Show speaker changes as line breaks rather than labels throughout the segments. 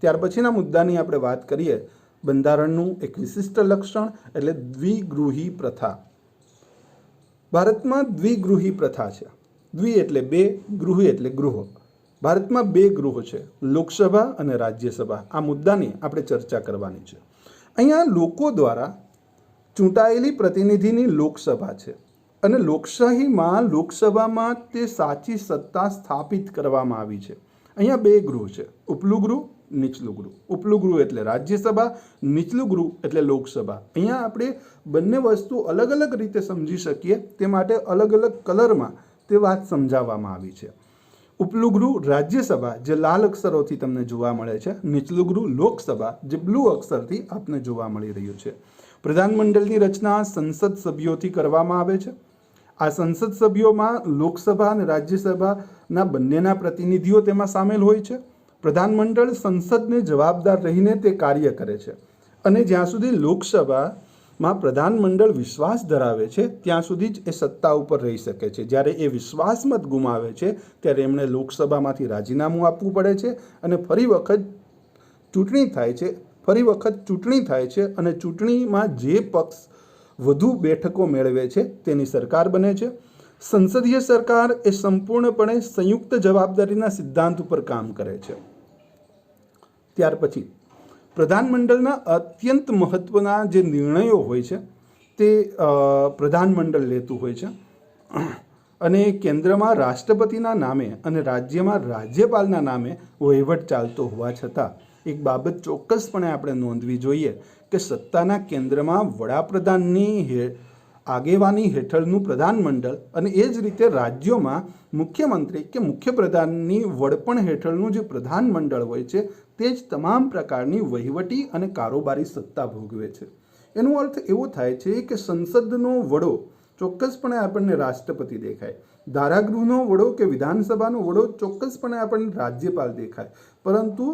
ત્યાર પછીના મુદ્દાની આપણે વાત કરીએ, બંધારણનું એક વિશિષ્ટ લક્ષણ એટલે દ્વિગૃહી પ્રથા. ભારતમાં દ્વિગૃહી પ્રથા છે. દ્વિ એટલે બે, ગૃહ એટલે ગૃહ. ભારતમાં બે ગૃહ છે, લોકસભા અને રાજ્યસભા. આ મુદ્દાની આપણે ચર્ચા કરવાની છે. અહીંયા લોકો દ્વારા ચૂંટાયેલી પ્રતિનિધિની લોકસભા છે અને લોકશાહીમાં લોકસભામાં તે સાચી સત્તા સ્થાપિત કરવામાં આવી છે. અહીંયા બે ગૃહ છે, ઉપલું ગૃહ, નીચલું ગૃહ. ઉપલું ગૃહ એટલે રાજ્યસભા, નીચલું ગૃહ એટલે લોકસભા. અહીંયા આપણે બંને વસ્તુ અલગ અલગ રીતે સમજી શકીએ તે માટે અલગ અલગ કલરમાં તે વાત સમજાવવામાં આવી છે. ઉપલું ગૃહ રાજ્યસભા જે લાલ અક્ષરોથી તમને જોવા મળે છે, નીચલું ગૃહ લોકસભા જે બ્લુ અક્ષરથી આપને જોવા મળી રહ્યું છે. પ્રધાનમંડળની રચના સંસદ સભ્યોથી કરવામાં આવે છે. આ સંસદ સભ્યોમાં લોકસભા અને રાજ્યસભાના બંનેના પ્રતિનિધિઓ તેમાં સામેલ હોય છે. પ્રધાનમંડળ સંસદને જવાબદાર રહીને તે કાર્ય કરે છે અને જ્યાં સુધી લોકસભામાં પ્રધાનમંડળ વિશ્વાસ ધરાવે છે ત્યાં સુધી જ એ સત્તા ઉપર રહી શકે છે. જ્યારે એ વિશ્વાસમત ગુમાવે છે ત્યારે એમણે લોકસભામાંથી રાજીનામું આપવું પડે છે અને ફરી વખત ચૂંટણી થાય છે અને ચૂંટણીમાં જે પક્ષ વધુ બેઠકો મેળવે છે તેની સરકાર બને છે. સંસદીય સરકાર એ સંપૂર્ણપણે સંયુક્ત જવાબદારીના સિદ્ધાંત ઉપર કામ કરે છે. ત્યાર પછી પ્રધાનમંડળના અત્યંત મહત્વના જે નિર્ણયો હોય છે તે પ્રધાનમંડળ લેતું હોય છે અને કેન્દ્રમાં રાષ્ટ્રપતિના નામે અને રાજ્યમાં રાજ્યપાલના નામે વહીવટ ચાલતો હોવા છતાં એક બાબત ચોક્કસપણે આપણે નોંધવી જોઈએ કે સત્તાના કેન્દ્રમાં વડાપ્રધાનની આગેવાની હેઠળનું પ્રધાનમંડળ અને એ જ રીતે રાજ્યોમાં મુખ્યમંત્રી કે મુખ્યપ્રધાનની વડપણ હેઠળનું જે પ્રધાનમંડળ હોય છે તે જ તમામ પ્રકારની વહીવટી અને કારોબારી સત્તા ભોગવે છે. એનો અર્થ એવો થાય છે કે સંસદનો વડો ચોક્કસપણે આપણને રાષ્ટ્રપતિ દેખાય, ધારાગૃહનો વડો કે વિધાનસભાનો વડો ચોક્કસપણે આપણને રાજ્યપાલ દેખાય, પરંતુ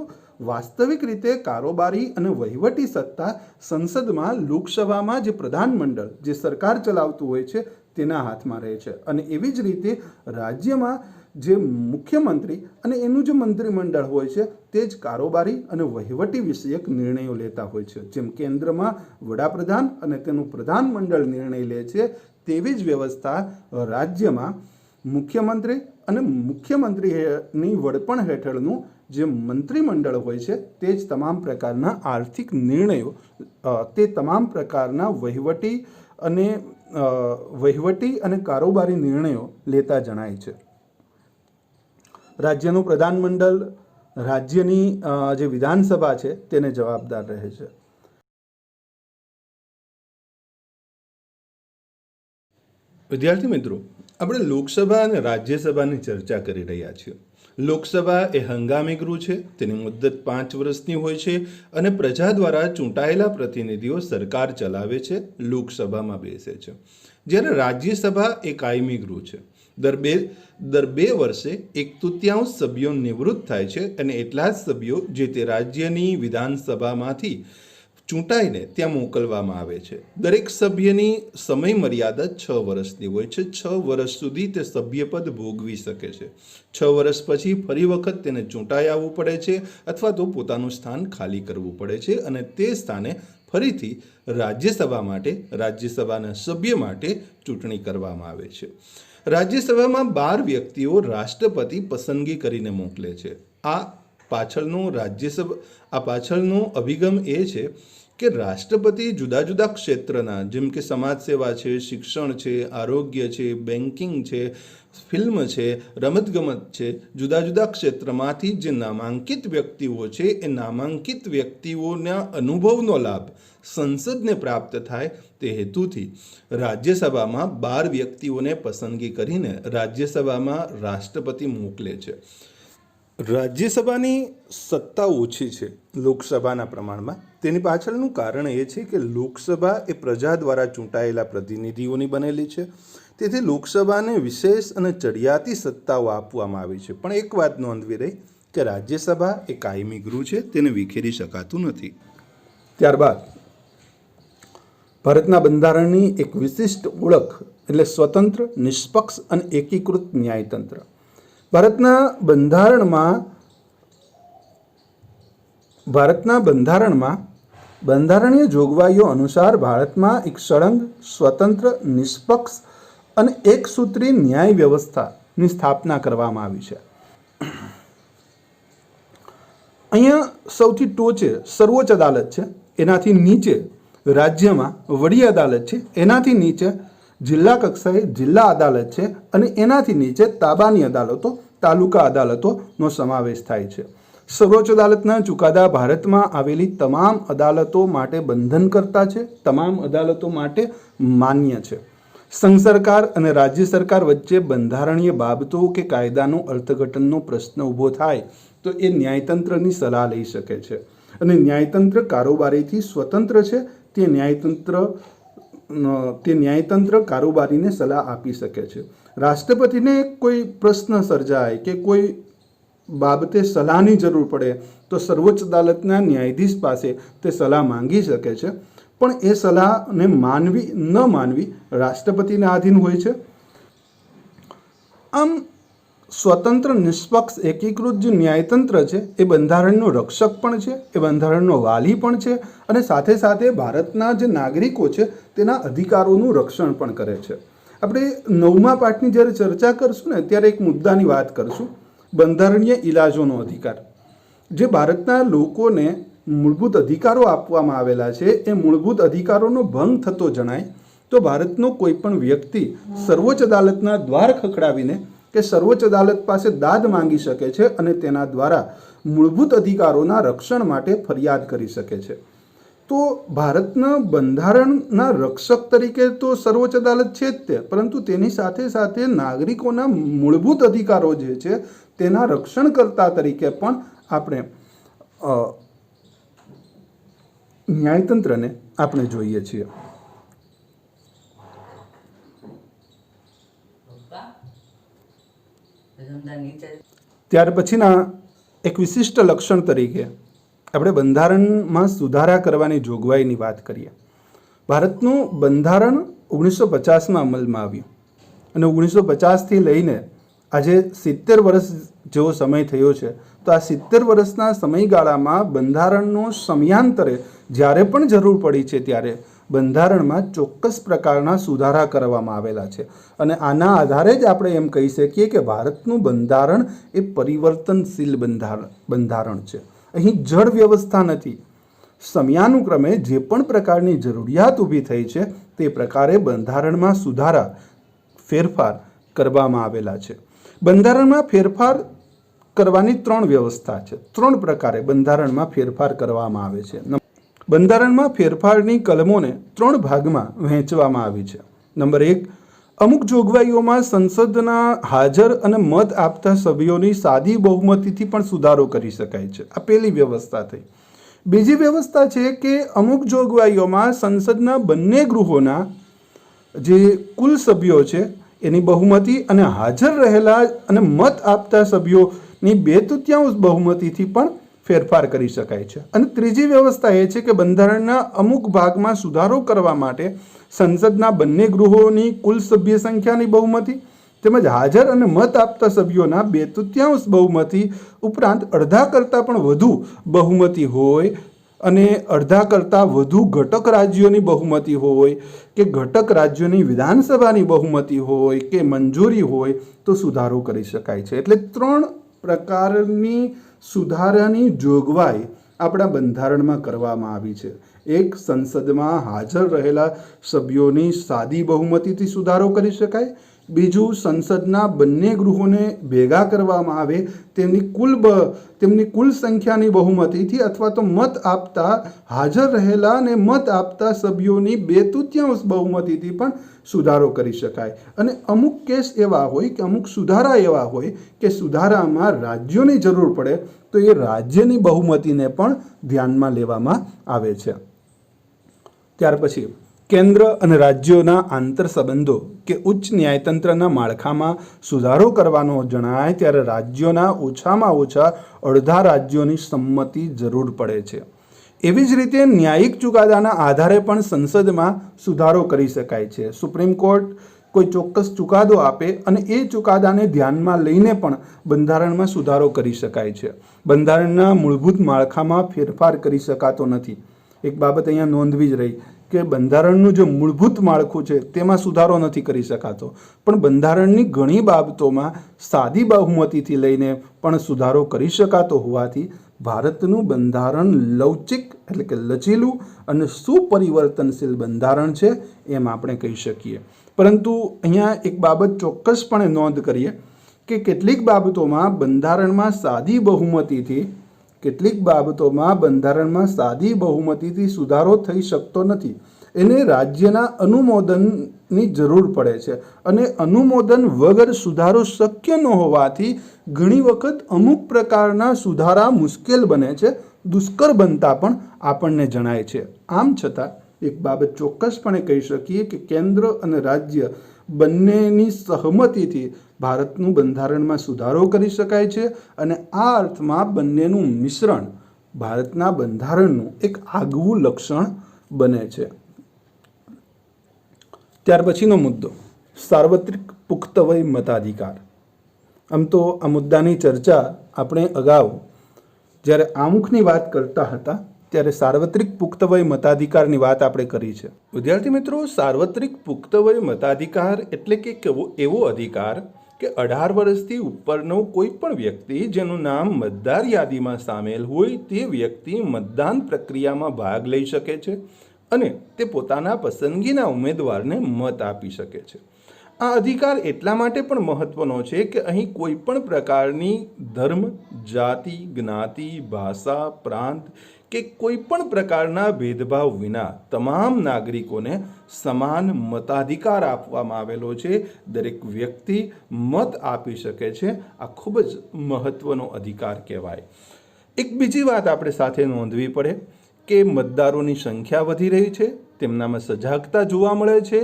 વાસ્તવિક રીતે કારોબારી અને વહીવટી સત્તા સંસદમાં લોકસભામાં જે પ્રધાનમંડળ જે સરકાર ચલાવતું હોય છે તેના હાથમાં રહે છે અને એવી જ રીતે રાજ્યમાં જે મુખ્યમંત્રી અને એનું જે મંત્રીમંડળ હોય છે તે જ કારોબારી અને વહીવટી વિષયક નિર્ણયો લેતા હોય છે. જેમ કેન્દ્રમાં વડાપ્રધાન અને તેનું પ્રધાનમંડળ નિર્ણય લે છે તેવી જ વ્યવસ્થા રાજ્યમાં મુખ્યમંત્રી અને મુખ્યમંત્રીની વડપણ હેઠળનું જે મંત્રીમંડળ હોય છે તે જ તમામ પ્રકારના આર્થિક નિર્ણયો, તે તમામ પ્રકારના વહીવટી અને કારોબારી નિર્ણયો લેતા જણાય છે. રાજ્યનું પ્રધાનમંડળ રાજ્યની જે વિધાનસભા છે તેને જવાબદાર રહે છે. વિદ્યાર્થી મિત્રો, આપણે લોકસભા અને રાજ્યસભાની ચર્ચા કરી રહ્યા છીએ. લોકસભા એ હંગામી ગૃહ છે, તેની મુદ્દત 5 વર્ષની હોય છે અને પ્રજા દ્વારા ચૂંટાયેલા પ્રતિનિધિઓ સરકાર ચલાવે છે, લોકસભામાં બેસે છે. જ્યારે રાજ્યસભા એ કાયમી ગૃહ છે. દર બે વર્ષે 1/3 સભ્યો નિવૃત્ત થાય છે અને એટલા જ સભ્યો જે તે રાજ્યની વિધાનસભામાંથી ચૂંટાઈને ત્યાં મોકલવામાં આવે છે. દરેક સભ્યની સમય મર્યાદા 6 વર્ષની હોય છે. 6 વર્ષ સુધી તે સભ્યપદ ભોગવી શકે છે. 6 વર્ષ પછી ફરી વખત તેને ચૂંટાઈ આવવું પડે છે અથવા તો પોતાનું સ્થાન ખાલી કરવું પડે છે અને તે સ્થાને ફરીથી રાજ્યસભાના સભ્ય માટે ચૂંટણી કરવામાં આવે છે. રાજ્યસભામાં 12 વ્યક્તિઓ રાષ્ટ્રપતિ પસંદગી કરીને મોકલે છે. આ પાછળનો અભિગમ એ છે કે રાષ્ટ્રપતિ જુદા જુદા ક્ષેત્રના જેમ કે સમાજ સેવા છે, શિક્ષણ છે, આરોગ્ય છે, બેન્કિંગ છે, ફિલ્મ છે, રમતગમત છે, જુદા જુદા ક્ષેત્રમાંથી જે નામાંકિત વ્યક્તિઓ છે એ નામાંકિત વ્યક્તિઓના અનુભવનો લાભ સંસદને પ્રાપ્ત થાય તે હેતુથી રાજ્યસભામાં 12 વ્યક્તિઓને પસંદગી કરીને રાજ્યસભામાં રાષ્ટ્રપતિ મોકલે છે. રાજ્યસભાની સત્તા ઓછી છે લોકસભાના પ્રમાણમાં. તેની પાછળનું કારણ એ છે કે લોકસભા એ પ્રજા દ્વારા ચૂંટાયેલા પ્રતિનિધિઓની બનેલી છે. તેથી લોકસભાને વિશેષ અને ચડિયાતી સત્તાઓ આપવામાં આવી છે. પણ એક વાત નોંધવી રહી કે રાજ્યસભા એ કાયમી ગૃહ છે, તેને વિખેરી શકાતું નથી. ત્યારબાદ ભારતના બંધારણની એક વિશિષ્ટ ઓળખ એટલે સ્વતંત્ર, નિષ્પક્ષ અને એકીકૃત ન્યાયતંત્ર. ભારતના બંધારણમાં ભારતના બંધારણમાં બંધારણીય જોગવાઈઓ અનુસાર ભારતમાં એક સળંગ, સ્વતંત્ર, નિષ્પક્ષ અને એકસૂત્રી ન્યાય વ્યવસ્થાની સ્થાપના કરવામાં આવી છે. અહીંયા સૌથી ટોચે સર્વોચ્ચ અદાલત છે, એનાથી નીચે રાજ્યમાં વડી અદાલત છે, એનાથી નીચે જિલ્લા કક્ષાએ જિલ્લા અદાલત છે અને એનાથી નીચે તાબાની અદાલતો, તાલુકા અદાલતોનો સમાવેશ થાય છે. સર્વોચ્ચ અદાલતના ચુકાદા ભારતમાં આવેલી તમામ અદાલતો માટે બંધનકર્તા છે, તમામ અદાલતો માટે માન્ય છે. સંઘ સરકાર અને રાજ્ય સરકાર વચ્ચે બંધારણીય બાબતો કે કાયદાનું અર્થઘટનનો પ્રશ્ન ઊભો થાય તો એ ન્યાયતંત્રની સલાહ લઈ શકે છે અને ન્યાયતંત્ર કારોબારીથી સ્વતંત્ર છે. તે ન્યાયતંત્ર કારોબારીને સલાહ આપી શકે છે. રાષ્ટ્રપતિને કોઈ પ્રશ્ન સર્જાય કે કોઈ બાબતે સલાહની જરૂર પડે તો સર્વોચ્ચ અદાલતના ન્યાયાધીશ પાસે તે સલાહ માંગી શકે છે, પણ એ સલાહને માનવી ન માનવી રાષ્ટ્રપતિના આધીન હોય છે. આમ સ્વતંત્ર, નિષ્પક્ષ, એકીકૃત જે ન્યાયતંત્ર છે એ બંધારણનો રક્ષક પણ છે, એ બંધારણનો વાલી પણ છે અને સાથે સાથે ભારતના જે નાગરિકો છે તેના અધિકારોનું રક્ષણ પણ કરે છે. આપણે 9મા પાઠની જ્યારે ચર્ચા કરશું ને ત્યારે એક મુદ્દાની વાત કરશું, બંધારણીય ઇલાજોનો અધિકાર. જે ભારતના લોકોને મૂળભૂત અધિકારો આપવામાં આવેલા છે એ મૂળભૂત અધિકારોનો ભંગ થતો જણાય તો ભારતનો કોઈ પણ વ્યક્તિ સર્વોચ્ચ અદાલતના દ્વાર ખખડાવીને કે સર્વોચ્ચ અદાલત પાસે દાદ માંગી શકે છે અને તેના દ્વારા મૂળભૂત અધિકારોના રક્ષણ માટે ફરિયાદ કરી શકે છે. તો ભારતના બંધારણના રક્ષક તરીકે તો સર્વોચ્ચ અદાલત છે જ તે, પરંતુ તેની સાથે સાથે નાગરિકોના મૂળભૂત અધિકારો જે છે તેના રક્ષણકર્તા તરીકે પણ આપણે ન્યાયતંત્રને આપણે જોઈએ છીએ. ત્યાર પછીના એક વિશિષ્ટ લક્ષણ તરીકે આપણે બંધારણમાં સુધારા કરવાની જોગવાઈની વાત કરીએ. ભારતનું બંધારણ 1950માં અમલમાં આવ્યું અને 1950થી લઈને આજે 70 વર્ષ જેવો સમય થયો છે. તો આ 70 વર્ષના સમયગાળામાં બંધારણનો સમયાંતરે જ્યારે પણ જરૂર પડી છે ત્યારે બંધારણમાં ચોક્કસ પ્રકારના સુધારા કરવામાં આવેલા છે અને આના આધારે જ આપણે એમ કહી શકીએ કે ભારતનું બંધારણ એ પરિવર્તનશીલ બંધારણ છે. અહીં જડ વ્યવસ્થા નથી. સમયાનુક્રમે જે પણ પ્રકારની જરૂરિયાત ઊભી થઈ છે તે પ્રકારે બંધારણમાં સુધારા, ફેરફાર કરવામાં આવેલા છે. બંધારણમાં ફેરફાર કરવાની 3 વ્યવસ્થા છે. 3 પ્રકારે બંધારણમાં ફેરફાર કરવામાં આવે છે. બંધારણમાં ફેરફારની કલમોને 3 ભાગમાં વહેંચવામાં આવી છે. નંબર 1, અમુક જોગવાઈઓમાં સંસદના હાજર અને મત આપતા સભ્યોની સાદી બહુમતીથી પણ સુધારો કરી શકાય છે. આ પહેલી વ્યવસ્થા થઈ. બીજી વ્યવસ્થા છે કે અમુક જોગવાઈઓમાં સંસદના બંને ગૃહોના જે કુલ સભ્યો છે એની બહુમતી અને હાજર રહેલા અને મત આપતા સભ્યોની 2/3 બહુમતીથી પણ ફેરફાર કરી શકાય છે. અને ત્રીજી વ્યવસ્થા એ છે કે બંધારણના અમુક ભાગમાં સુધારો કરવા માટે સંસદના બંને ગૃહોની કુલ સભ્ય સંખ્યાની બહુમતી તેમજ હાજર અને મત આપતા સભ્યોના 2/3 બહુમતી ઉપરાંત અડધા કરતાં પણ વધુ બહુમતી હોય અને અડધા કરતાં વધુ ઘટક રાજ્યોની બહુમતી હોય કે ઘટક રાજ્યોની વિધાનસભાની બહુમતી હોય કે મંજૂરી હોય તો સુધારો કરી શકાય છે. એટલે 3 પ્રકારની સુધારાની જોગવાઈ આપણા બંધારણમાં કરવામાં આવી છે. એક, સંસદમાં હાજર રહેલા સભ્યોની સાદી બહુમતીથી સુધારો કરી શકાય. બીજું, સંસદના બંને ગૃહોને ભેગા કરવામાં આવે તેમની કુલ સંખ્યાની બહુમતીથી અથવા તો મત આપતા હાજર રહેલા અને મત આપતા સભ્યોની 2/3 બહુમતીથી પણ સુધારો કરી શકાય. અને અમુક કેસ એવા હોય કે અમુક સુધારા એવા હોય કે સુધારામાં રાજ્યોની જરૂર પડે તો એ રાજ્યની બહુમતીને પણ ધ્યાનમાં લેવામાં આવે છે. ત્યાર પછી કેન્દ્ર અને રાજ્યોના આંતર સંબંધો કે ઉચ્ચ ન્યાયતંત્રના માળખામાં સુધારો કરવાનો જણાય ત્યારે રાજ્યોના ઓછામાં ઓછા અડધા રાજ્યોની સંમતિ જરૂર પડે છે. એવી જ રીતે ન્યાયિક ચુકાદાના આધારે પણ સંસદમાં સુધારો કરી શકાય છે. સુપ્રીમ કોર્ટ કોઈ ચોક્કસ ચુકાદો આપે અને એ ચુકાદાને ધ્યાનમાં લઈને પણ બંધારણમાં સુધારો કરી શકાય છે. બંધારણના મૂળભૂત માળખામાં ફેરફાર કરી શકાતો નથી. એક બાબત અહીંયા નોંધવી જ રહી કે બંધારણનું જે મૂળભૂત માળખું છે તેમાં સુધારો નથી કરી શકાતો, પણ બંધારણની ઘણી બાબતોમાં સાદી બહુમતીથી લઈને પણ સુધારો કરી શકાતો હોવાથી ભારતનું બંધારણ લવચિક એટલે કે લચીલું અને સુપરિવર્તનશીલ બંધારણ છે એમ આપણે કહી શકીએ. પરંતુ અહીંયા એક બાબત ચોક્કસપણે નોંધ કરીએ કે કેટલીક બાબતોમાં બંધારણમાં સાદી બહુમતીથી સુધારો થઈ શકતો નથી. એને રાજ્યના અનુમોદનની જરૂર પડે છે અને અનુમોદન વગર સુધારો શક્ય ન હોવાથી ઘણી વખત અમુક પ્રકારના સુધારા મુશ્કેલ બને છે, દુષ્કર બનતા પણ આપણને જણાય છે. આમ છતાં એક બાબત ચોક્કસપણે કહી શકીએ કે કેન્દ્ર અને રાજ્ય બંનેની સહમતિથી ભારતનું બંધારણમાં સુધારો કરી શકાય છે અને આ અર્થમાં બંનેનું મિશ્રણ ભારતના બંધારણનું એક આગવું લક્ષણ બને છે. ત્યાર પછીનો મુદ્દો સાર્વત્રિક પુખ્ત વય મતાધિકાર. આમ તો આ મુદ્દાની ચર્ચા આપણે અગાઉ જ્યારે આમુખની વાત કરતા હતા ત્યારે સાર્વત્રિક પુખ્ત વય મતાધિકારની વાત આપણે કરી છે. વિદ્યાર્થી મિત્રો, સાર્વત્રિક પુખ્ત વય મતાધિકાર એટલે કે એવો અધિકાર કે 18 વર્ષથી ઉપરનો કોઈ પણ વ્યક્તિ જેનું નામ મતદાર યાદીમાં સામેલ હોય તે વ્યક્તિ મતદાન પ્રક્રિયામાં ભાગ લઈ શકે છે અને તે પોતાના પસંદગીના ઉમેદવારને મત આપી શકે છે. આ અધિકાર એટલા માટે પણ મહત્વનો છે કે અહીં કોઈ પણ પ્રકારની ધર્મ, જાતિ, જ્ઞાતિ, ભાષા, પ્રાંત કે કોઈ પણ પ્રકારના ભેદભાવ વિના તમામ નાગરિકોને સમાન મતાધિકાર આપવામાં આવેલો છે. દરેક વ્યક્તિ મત આપી શકે છે. આ ખૂબ જ મહત્વનો અધિકાર કહેવાય. એક બીજી વાત આપણે સાથે નોંધવી પડે કે મતદારોની સંખ્યા વધી રહી છે, તેમનામાં સજાગતા જોવા મળે છે,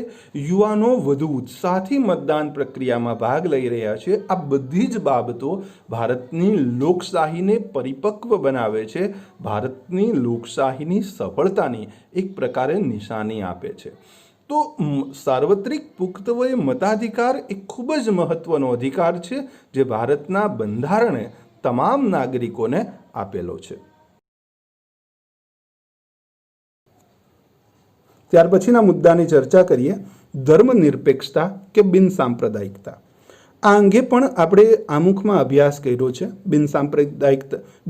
યુવાનો વધુ ઉત્સાહથી મતદાન પ્રક્રિયામાં ભાગ લઈ રહ્યા છે. આ બધી જ બાબતો ભારતની લોકશાહીને પરિપક્વ બનાવે છે, ભારતની લોકશાહીની સફળતાની એક પ્રકારે નિશાની આપે છે. તો સાર્વત્રિક પુખ્ત વય મતાધિકાર એ ખૂબ જ મહત્વનો અધિકાર છે જે ભારતના બંધારણે તમામ નાગરિકોને આપેલો છે. ત્યાર પછીના મુદ્દાની ચર્ચા કરીએ, ધર્મનિરપેક્ષતા કે બિનસાંપ્રદાયિકતા. આ અંગે પણ આપણે આમુખમાં અભ્યાસ કર્યો છે.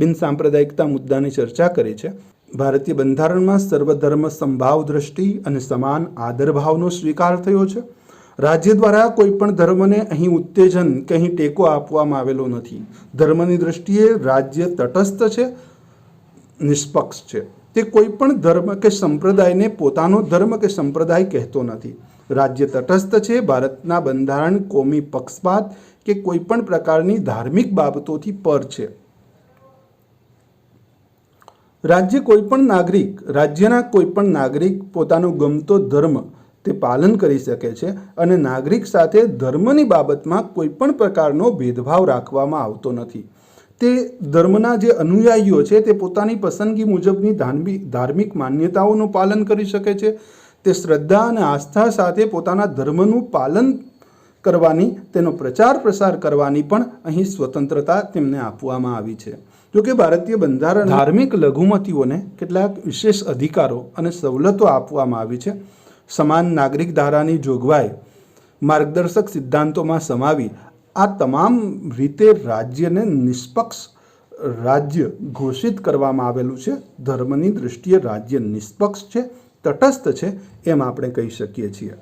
બિનસાંપ્રદાયિકતા મુદ્દાની ચર્ચા કરી છે. ભારતીય બંધારણમાં સર્વધર્મ સંભાવ દ્રષ્ટિ અને સમાન આદરભાવનો સ્વીકાર થયો છે. રાજ્ય દ્વારા કોઈ પણ ધર્મને અહીં ઉત્તેજન કે અહીં ટેકો આપવામાં આવેલો નથી. ધર્મની દ્રષ્ટિએ રાજ્ય તટસ્થ છે, નિષ્પક્ષ છે. તે કોઈ પણ ધર્મ કે સંપ્રદાયને પોતાનો ધર્મ કે સંપ્રદાય કહેતો નથી. રાજ્ય તટસ્થ છે. ભારતના બંધારણ કોમી પક્ષપાત કે કોઈ પણ પ્રકારની ધાર્મિક બાબતોથી પર છે. રાજ્યના કોઈ પણ નાગરિક પોતાનો ગમતો ધર્મ તે પાલન કરી શકે છે અને નાગરિક સાથે ધર્મની બાબતમાં કોઈ પણ પ્રકારનો ભેદભાવ રાખવામાં આવતો નથી. તે ધર્મના જે અનુયાયીઓ છે તે પોતાની પસંદગી મુજબની ધાર્મિક માન્યતાઓનું પાલન કરી શકે છે. તે શ્રદ્ધા અને આસ્થા સાથે પોતાના ધર્મનું પાલન કરવાની, તેનો પ્રચાર પ્રસાર કરવાની પણ અહીં સ્વતંત્રતા તેમને આપવામાં આવી છે. જોકે ભારતીય બંધારણ ધાર્મિક લઘુમતીઓને કેટલાક વિશેષ અધિકારો અને સવલતો આપવામાં આવી છે. સમાન નાગરિક ધારાની જોગવાઈ માર્ગદર્શક સિદ્ધાંતોમાં સમાવી આ તમામ રીતે રાજ્યને નિષ્પક્ષ રાજ્ય ઘોષિત કરવામાં આવેલું છે. ધર્મની દૃષ્ટિએ રાજ્ય નિષ્પક્ષ છે, તટસ્થ છે એમ આપણે કહી શકીએ છીએ.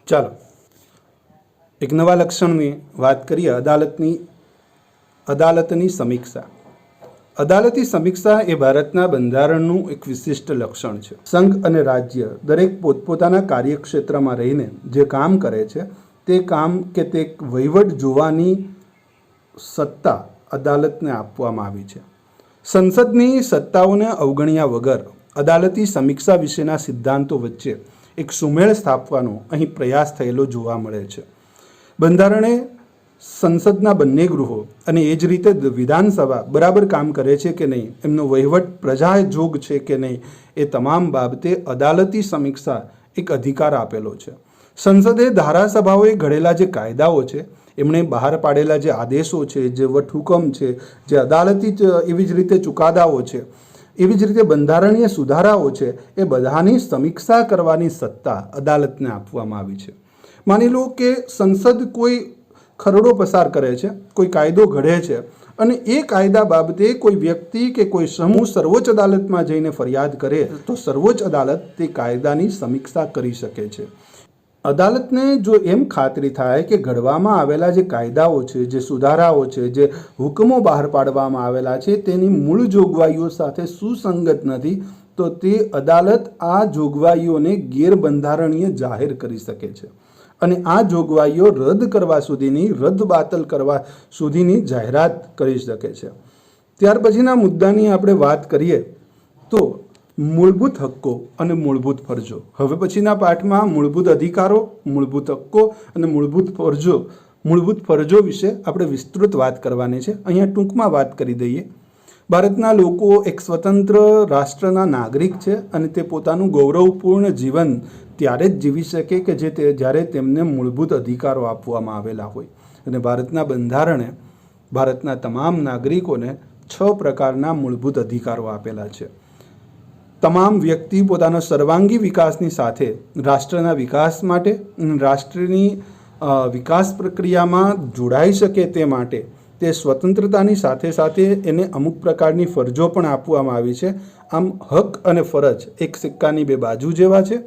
ચાલો એક નવા લક્ષણની વાત કરીએ, અદાલતની સમીક્ષા. અદાલતી સમીક્ષા એ ભારતના બંધારણનું એક વિશિષ્ટ લક્ષણ છે. સંઘ અને રાજ્ય દરેક પોતપોતાના કાર્યક્ષેત્રમાં રહીને જે કામ કરે છે તે કામ કે તે વહીવટ જોવાની સત્તા અદાલતને આપવામાં આવી છે. સંસદની સત્તાઓને અવગણ્યા વગર અદાલતી સમીક્ષા વિશેના સિદ્ધાંતો વચ્ચે એક સુમેળ સ્થાપવાનો અહીં પ્રયાસ થયેલો જોવા મળે છે. બંધારણે સંસદના બંને ગૃહો અને એ જ રીતે વિધાનસભા બરાબર કામ કરે છે કે નહીં, એમનો વહીવટ પ્રજાએ જોગ છે કે નહીં, એ તમામ બાબતે અદાલતી સમીક્ષા એક અધિકાર આપેલો છે. સંસદે ધારાસભાઓએ ઘડેલા જે કાયદાઓ છે, એમણે બહાર પાડેલા જે આદેશો છે, જે વટહુકમ છે, જે અદાલતી એવી જ રીતે ચુકાદાઓ છે, એવી જ રીતે બંધારણીય સુધારાઓ છે, એ બધાની સમીક્ષા કરવાની સત્તા અદાલતને આપવામાં આવી છે. માની લો કે સંસદ કોઈ ખરડો પસાર કરે છે, કોઈ કાયદો ઘડે છે અને એ કાયદા બાબતે કોઈ વ્યક્તિ કે કોઈ સમૂહ સર્વોચ્ચ અદાલતમાં જઈને ફરિયાદ કરે તો સર્વોચ્ચ અદાલત તે કાયદાની સમીક્ષા કરી શકે છે. અદાલતને જો એમ ખાતરી થાય કે ઘડવામાં આવેલા જે કાયદાઓ છે, જે સુધારાઓ છે, જે હુકમો બહાર પાડવામાં આવેલા છે તેની મૂળ જોગવાઈઓ સાથે સુસંગત નથી, તો તે અદાલત આ જોગવાઈઓને ગેરબંધારણીય જાહેર કરી શકે છે અને આ જોગવાઈઓ રદ કરવા સુધીની, રદ બાતલ કરવા સુધીની જાહેરાત કરી શકે છે. ત્યાર પછીના મુદ્દાની આપણે વાત કરીએ તો મૂળભૂત હક્કો અને મૂળભૂત ફરજો. હવે પછીના પાઠમાં મૂળભૂત અધિકારો, મૂળભૂત હક્કો અને મૂળભૂત ફરજો વિશે આપણે વિસ્તૃત વાત કરવાની છે. અહીંયા ટૂંકમાં વાત કરી દઈએ. ભારતના લોકો એક સ્વતંત્ર રાષ્ટ્રના નાગરિક છે અને તે પોતાનું ગૌરવપૂર્ણ જીવન ત્યારે જ જીવી શકે કે જ્યારે તેમને મૂળભૂત અધિકારો આપવામાં આવેલા હોય. અને ભારતના બંધારણે ભારતના તમામ નાગરિકોને 6 પ્રકારના મૂળભૂત અધિકારો આપેલા છે. તમામ વ્યક્તિ પોતાના સર્વાંગી વિકાસની સાથે રાષ્ટ્રના વિકાસ માટે અને રાષ્ટ્રની વિકાસ પ્રક્રિયામાં જોડાઈ શકે તે માટે તે સ્વતંત્રતાની સાથે સાથે એને અમુક પ્રકારની ફરજો પણ આપવામાં આવી છે. આમ હક અને ફરજ એક સિક્કાની 2 બાજુ જેવા છે.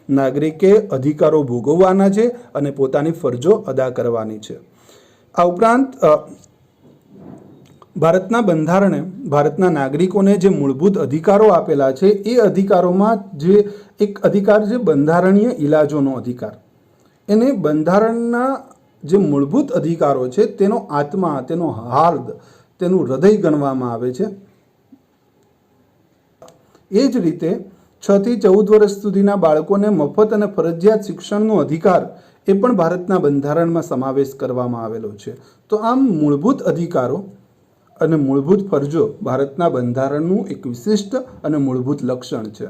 નાગરિકે અધિકારો ભોગવવાના છે અને પોતાની ફરજો અદા કરવાની છે. આ ઉપરાંત ભારતના બંધારણે ભારતના નાગરિકોને જે મૂળભૂત અધિકારો આપેલા છે એ અધિકારોમાં જે એક અધિકાર છે બંધારણીય ઇલાજોનો અધિકાર. એને બંધારણના જે મૂળભૂત અધિકારો છે તેનો આત્મા, તેનો હાર્દ, તેનું હૃદય ગણવામાં આવે છે. એ જ રીતે 6 થી 14 વર્ષ સુધીના બાળકોને મફત અને ફરજિયાત શિક્ષણનો અધિકાર એ પણ ભારતના બંધારણમાં સમાવેશ કરવામાં આવેલો છે. તો આમ મૂળભૂત અધિકારો અને મૂળભૂત ફરજો ભારતના બંધારણનું એક વિશિષ્ટ અને મૂળભૂત લક્ષણ છે.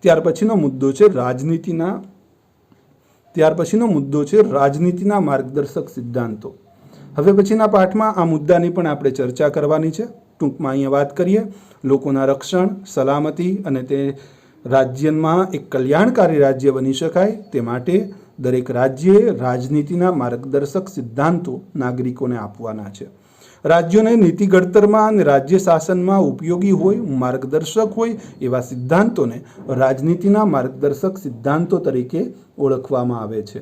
ત્યાર પછીનો મુદ્દો છે રાજનીતિના માર્ગદર્શક સિદ્ધાંતો. હવે પછીના પાઠમાં આ મુદ્દાની પણ આપણે ચર્ચા કરવાની છે. ટૂંકમાં અહીંયા વાત કરીએ. લોકોના રક્ષણ, સલામતી અને તે રાજ્યમાં એક કલ્યાણકારી રાજ્ય બની શકાય તે માટે દરેક રાજ્યે રાજનીતિના માર્ગદર્શક સિદ્ધાંતો નાગરિકોને આપવાના છે. રાજ્યોને નીતિ ઘડતરમાં અને રાજ્ય શાસનમાં ઉપયોગી હોય, માર્ગદર્શક હોય એવા સિદ્ધાંતોને રાજનીતિના માર્ગદર્શક સિદ્ધાંતો તરીકે ઓળખવામાં આવે છે.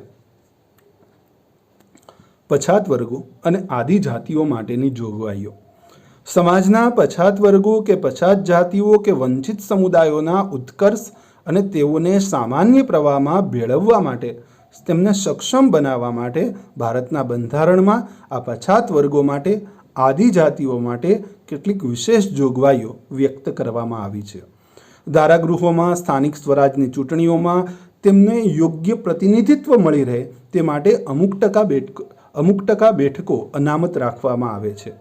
પછાત વર્ગો અને આદિજાતિઓ માટેની જોગવાઈઓ. સમાજના પછાત વર્ગો કે પછાત જાતિઓ કે વંચિત સમુદાયોના ઉત્કર્ષ અને તેઓને સામાન્ય પ્રવાહમાં ભેળવવા માટે, તેમને સક્ષમ બનાવવા માટે ભારતના બંધારણમાં આ પછાત વર્ગો માટે, આદિજાતિઓ માટે કેટલીક વિશેષ જોગવાઈઓ વ્યક્ત કરવામાં આવી છે. ધારાગૃહોમાં, સ્થાનિક સ્વરાજની ચૂંટણીઓમાં તેમને યોગ્ય પ્રતિનિધિત્વ મળી રહે તે માટે અમુક ટકા બેઠકો અનામત રાખવામાં આવે છે.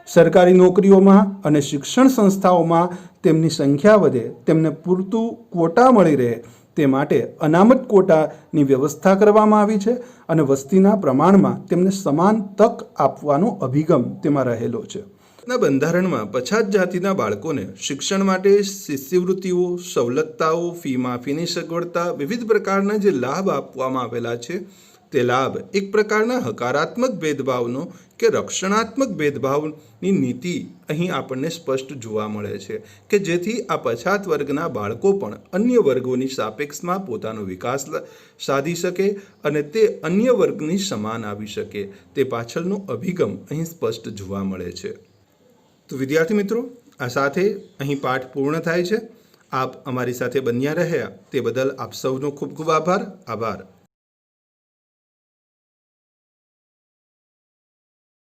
સરકારી નોકરીઓમાં અને શિક્ષણ સંસ્થાઓમાં તેમની સંખ્યા વધે, તેમને પૂરતું ક્વોટા મળી રહે તે માટે અનામત ક્વોટાની વ્યવસ્થા કરવામાં આવી છે અને વસ્તીના પ્રમાણમાં તેમને સમાન તક આપવાનો અભિગમ તેમાં રહેલો છે. બંધારણમાં પછાત જાતિના બાળકોને શિક્ષણ માટે શિષ્યવૃત્તિઓ, સવલતતાઓ, ફી માફીની સગવડતા, વિવિધ પ્રકારના જે લાભ આપવામાં આવેલા છે તે લાભ એક પ્રકારના હકારાત્મક ભેદભાવનો કે રક્ષણાત્મક ભેદભાવની નીતિ અહીં આપણને સ્પષ્ટ જોવા મળે છે કે જેથી આ પછાત વર્ગના બાળકો પણ અન્ય વર્ગોની સાપેક્ષમાં પોતાનો વિકાસ સાધી શકે અને તે અન્ય વર્ગની સમાન આવી શકે. તે પાછળનો અભિગમ અહીં સ્પષ્ટ જોવા મળે છે. તો વિદ્યાર્થી મિત્રો, આ સાથે અહીં પાઠ પૂર્ણ થાય છે. આપ અમારી સાથે બન્યા રહ્યા તે બદલ આપ સૌનો ખૂબ ખૂબ આભાર.